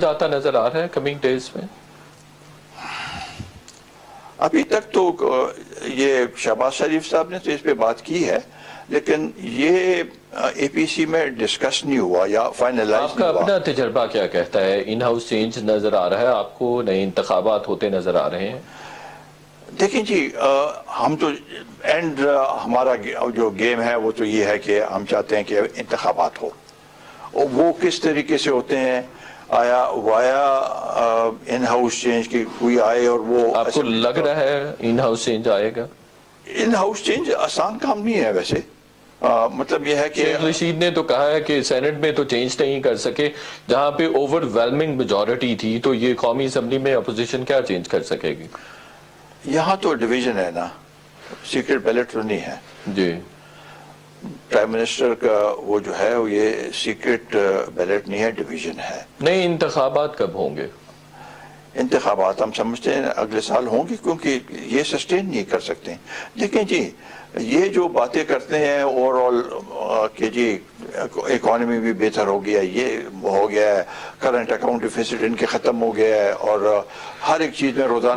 آتا نظر آ رہا ہے کمنگ ڈیز میں؟ ابھی تک تو یہ شہباز شریف صاحب نے تو اس پہ بات کی ہے، لیکن یہ اے پی سی میں ڈسکس نہیں ہوا یا فائنلائز آپ کا نہیں ہوا۔ اپنا تجربہ کیا کہتا ہے؟ ان ہاؤس چینج نظر آ رہا ہے آپ کو؟ نئے انتخابات ہوتے نظر آ رہے ہیں؟ دیکھیں جی، ہم تو اینڈ ہمارا جو گیم ہے وہ تو یہ ہے کہ ہم چاہتے ہیں کہ انتخابات ہو، اور وہ کس طریقے سے ہوتے ہیں، آیا وایا ان ہاؤس چینج کی کوئی آئے اور وہ آپ کو لگ رہا ہے ان ہاؤس چینج آئے گا؟ ان ہاؤس چینج آسان کام نہیں ہے ویسے، مطلب یہ ہے کہ شیخ رشید نے تو کہا ہے کہ سینٹ میں تو چینج نہیں کر سکے، جہاں پہ اوور ویلمنگ میجورٹی تھی، تو یہ قومی اسمبلی میں اپوزیشن کیا چینج کر سکے گی؟ یہاں تو ڈویژن ہے نا، سیکرٹ بیلٹ تو نہیں ہے۔ جی پرائم منسٹر کا وہ جو ہے وہ یہ سیکرٹ بیلٹ نہیں ہے، ڈویژن ہے۔ نئے انتخابات کب ہوں گے؟ انتخابات ہم سمجھتے ہیں اگلے سال ہوں گے، کیونکہ یہ سسٹین نہیں کر سکتے۔ دیکھیں جی، یہ جو باتیں کرتے ہیں اوور آل کہ جی اکانومی بھی بہتر ہو گیا، یہ ہو گیا ہے، کرنٹ اکاؤنٹ ڈیفیسٹ ان کے ختم ہو گیا ہے، اور ہر ایک چیز میں روزانہ